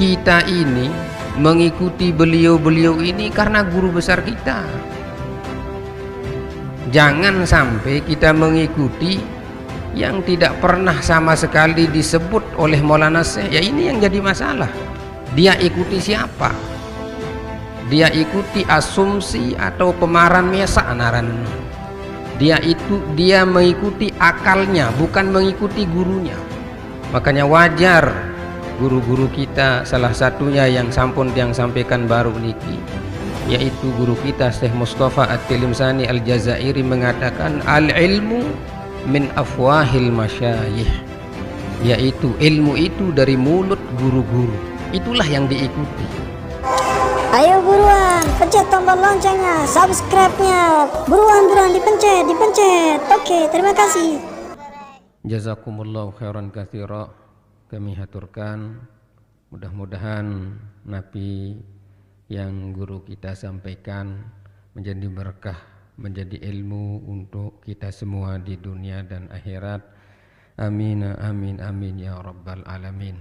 Kita ini mengikuti beliau-beliau ini karena guru besar kita. Jangan sampai kita mengikuti yang tidak pernah sama sekali disebut oleh Maulana Syekh. Ya ini yang jadi masalah. Dia ikuti siapa? Dia ikuti asumsi atau pemaran mesa anaran. Dia mengikuti akalnya, bukan mengikuti gurunya. Makanya wajar guru-guru kita, salah satunya yang sampun yang sampaikan baru niki, yaitu guru kita Syekh Mustafa At-Tilimsani Al-Jazairi mengatakan al-ilmu min afwahil masyayikh, yaitu ilmu itu dari mulut guru-guru. Itulah yang diikuti. Ayo buruan, pencet tombol loncengnya, subscribe-nya. Buruan dipencet. Oke, terima kasih. Jazakumullahu khairan katsira. Kami haturkan, mudah-mudahan napi yang guru kita sampaikan menjadi berkah, menjadi ilmu untuk kita semua di dunia dan akhirat. Amin amin amin ya rabbal alamin.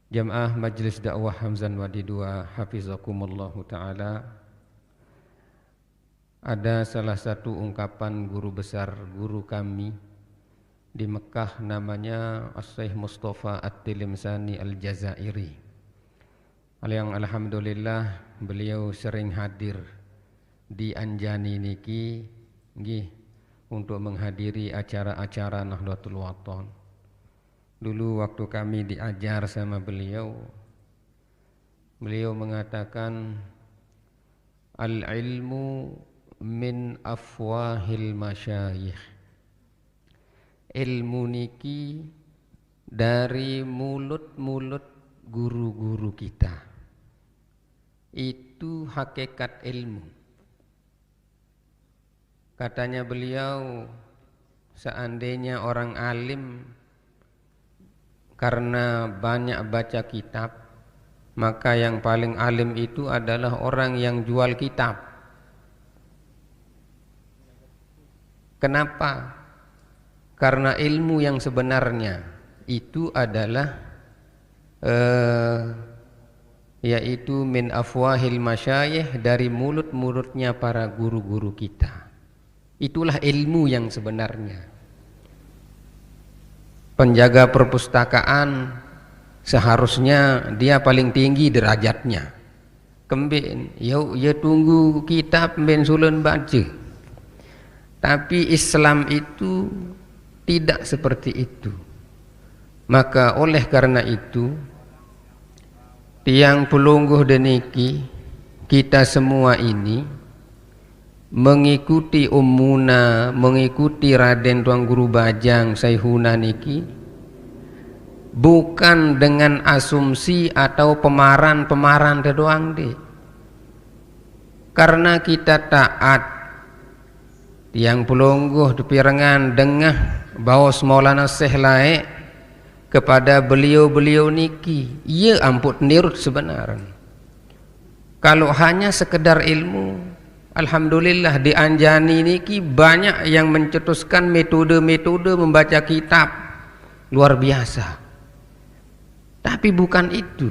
Jamaah Majelis Dakwah Hamzan Wadi 2 hafizakumullahu taala. Ada salah satu ungkapan guru besar, guru kami di Mekah, namanya Syekh Mustafa At-Tilimsani Al-Jazairi, yang alhamdulillah beliau sering hadir di Anjani niki nggih untuk menghadiri acara-acara Nahdlatul Wathon. Dulu waktu kami diajar sama beliau mengatakan al-ilmu min afwahil masyayikh. Ilmu niki dari mulut-mulut guru-guru kita. Itu hakikat ilmu. Katanya beliau, seandainya orang alim karena banyak baca kitab, maka yang paling alim itu adalah orang yang jual kitab. Kenapa? Karena ilmu yang sebenarnya itu adalah yaitu min afwahil masyayikh, dari mulut-mulutnya para guru-guru kita. Itulah ilmu yang sebenarnya. Penjaga perpustakaan seharusnya dia paling tinggi derajatnya. Kembin, ya tunggu kitab ben sulen baca. Tapi Islam itu tidak seperti itu. Maka oleh karena itu, tiang pelungguh deniki, kita semua ini mengikuti ummuna, mengikuti Raden Tuang Guru Bajang Saihuna niki bukan dengan asumsi atau pemaran doang deh. Karena kita taat tiang pelungguh depirengan dengah bawas Maulana Syekh lae kepada beliau-beliau niki, ia amput nirut sebenarnya. Kalau hanya sekedar ilmu, alhamdulillah di Anjani niki banyak yang mencetuskan metode-metode membaca kitab luar biasa. Tapi bukan itu.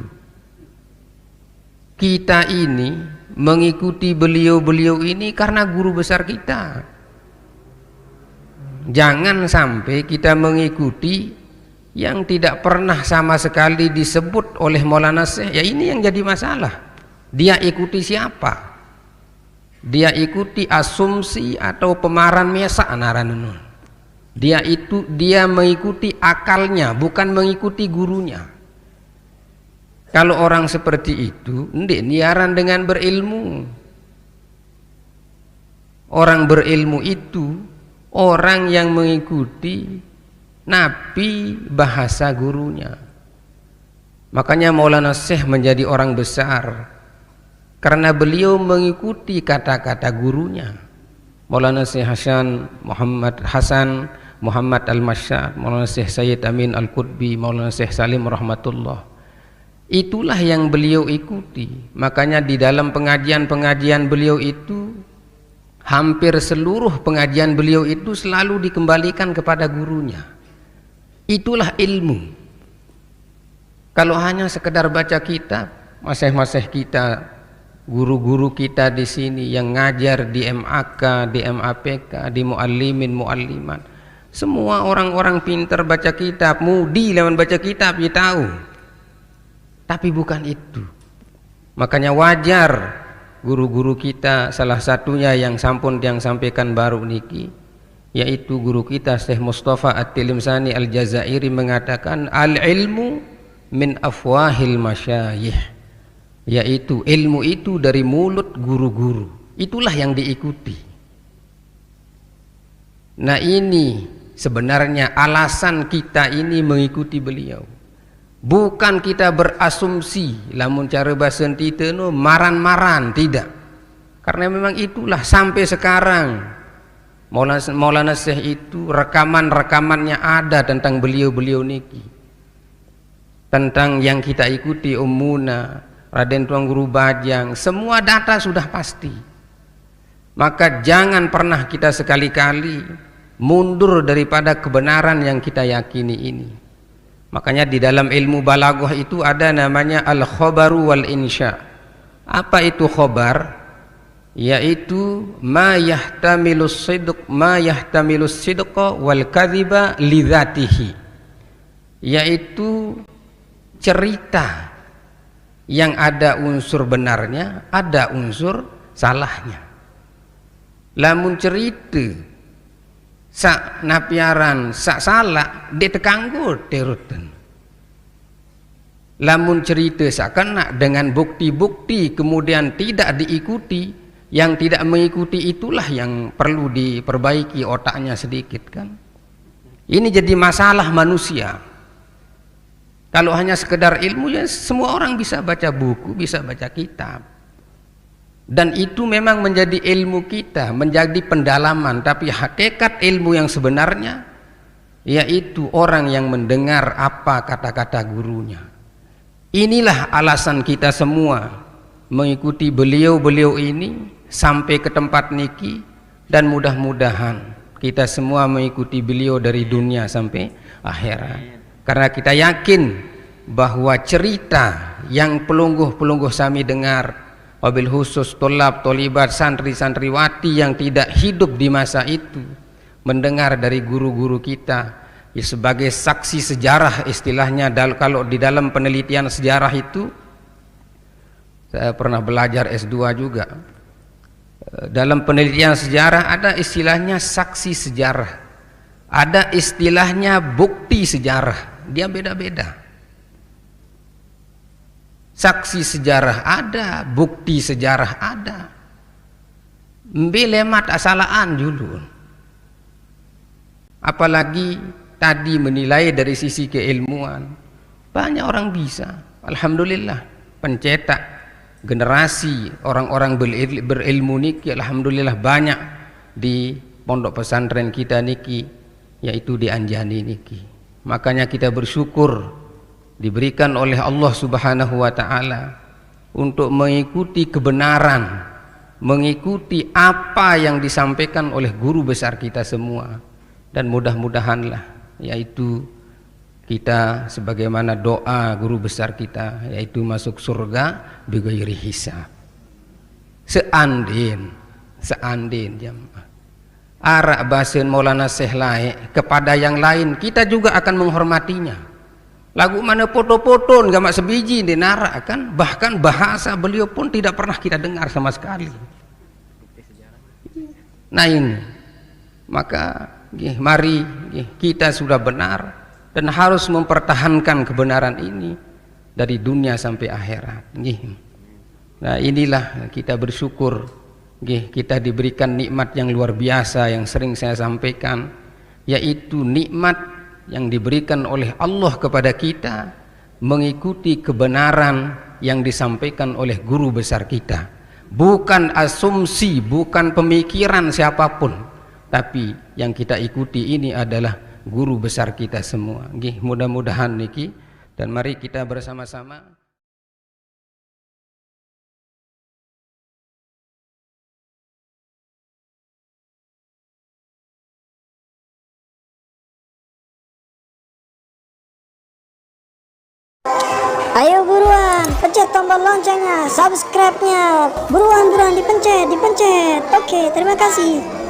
Kita ini mengikuti beliau-beliau ini karena guru besar kita. Jangan sampai kita mengikuti yang tidak pernah sama sekali disebut oleh Maulana Syekh. Ya ini yang jadi masalah. Dia ikuti siapa? Dia ikuti asumsi atau pemaran mesa anaranun. Dia mengikuti akalnya, bukan mengikuti gurunya. Kalau orang seperti itu, ndik niaran dengan berilmu. Orang berilmu itu orang yang mengikuti nabi bahasa gurunya. Makanya Maulana Syekh menjadi orang besar karena beliau mengikuti kata-kata gurunya. Maulana Syekh Hasan Muhammad Al-Masyad, Maulana Syekh Sayyid Amin Al-Qutbi, Maulana Syekh Salim rahmatullah. Itulah yang beliau ikuti. Makanya di dalam pengajian-pengajian beliau itu, hampir seluruh pengajian beliau itu selalu dikembalikan kepada gurunya. Itulah ilmu. Kalau hanya sekedar baca kitab, masih kita, guru-guru kita di sini yang ngajar di MAK, di MAPK, di muallimin, muallimat, semua orang-orang pintar baca kitab, mudi lawan baca kitab, ya tahu. Tapi bukan itu. Makanya wajar guru-guru kita, salah satunya yang sampun yang sampaikan baru niki, yaitu guru kita Syekh Mustafa At-Tilimsani Al-Jazairi mengatakan al-ilmu min afwahil masyayikh, yaitu ilmu itu dari mulut guru-guru, itulah yang diikuti. Nah, ini sebenarnya alasan kita ini mengikuti beliau, bukan kita berasumsi lamun cara bahasa kita no maran-maran, tidak, karena memang itulah sampai sekarang Maulana Syekh itu rekaman-rekamannya ada tentang beliau-beliau niki, tentang yang kita ikuti Ummuna, Raden Tuan Guru Bajang, semua data sudah pasti. Maka jangan pernah kita sekali-kali mundur daripada kebenaran yang kita yakini ini. Makanya di dalam ilmu balaghah itu ada namanya al-khabaru wal insya. Apa itu khabar? Yaitu ma yahtamilus sidqa wal kadhiba li dzatihi, yaitu cerita yang ada unsur benarnya, ada unsur salahnya. Lamun cerita sak napiaran sak salah ditekanggo terutan. Lamun cerita sak kena dengan bukti-bukti kemudian tidak diikuti, yang tidak mengikuti itulah yang perlu diperbaiki otaknya sedikit kan. Ini jadi masalah manusia. Kalau hanya sekedar ilmu, ya semua orang bisa baca buku, bisa baca kitab, dan itu memang menjadi ilmu kita, menjadi pendalaman. Tapi hakikat ilmu yang sebenarnya yaitu orang yang mendengar apa kata-kata gurunya. Inilah alasan kita semua mengikuti beliau-beliau ini sampai ke tempat niki, dan mudah-mudahan kita semua mengikuti beliau dari dunia sampai akhirat. Karena kita yakin bahwa cerita yang pelungguh-pelungguh sami dengar, wabil khusus tolab, tolibat, santri-santriwati yang tidak hidup di masa itu, mendengar dari guru-guru kita, ya sebagai saksi sejarah istilahnya. Kalau di dalam penelitian sejarah itu, saya pernah belajar S2 juga, dalam penelitian sejarah ada istilahnya saksi sejarah, ada istilahnya bukti sejarah, dia beda-beda. Saksi sejarah ada, bukti sejarah ada. Mbelemat asalaan dulu. Apalagi tadi menilai dari sisi keilmuan, banyak orang bisa. Alhamdulillah, pencetak generasi orang-orang berilmu niki, alhamdulillah banyak di pondok pesantren kita niki, yaitu di Anjani niki. Makanya kita bersyukur diberikan oleh Allah Subhanahu wa ta'ala untuk mengikuti kebenaran, mengikuti apa yang disampaikan oleh guru besar kita semua. Dan mudah-mudahanlah, yaitu kita sebagaimana doa guru besar kita, yaitu masuk surga bighairi hisab. Seandin jamaah arak basin Maulana Syekh lain kepada yang lain, kita juga akan menghormatinya. Lagu mana foto-foto nggak mak sebiji di narak kan, bahkan bahasa beliau pun tidak pernah kita dengar sama sekali. Nah ini, maka mari kita sudah benar dan harus mempertahankan kebenaran ini dari dunia sampai akhirat. Nah inilah kita bersyukur, kita diberikan nikmat yang luar biasa yang sering saya sampaikan, yaitu nikmat yang diberikan oleh Allah kepada kita mengikuti kebenaran yang disampaikan oleh guru besar kita, bukan asumsi, bukan pemikiran siapapun, tapi yang kita ikuti ini adalah guru besar kita semua. Mudah-mudahan niki, dan mari kita bersama-sama Ayo buruan, pencet tombol loncengnya, subscribe-nya. Buruan dipencet. Oke, terima kasih.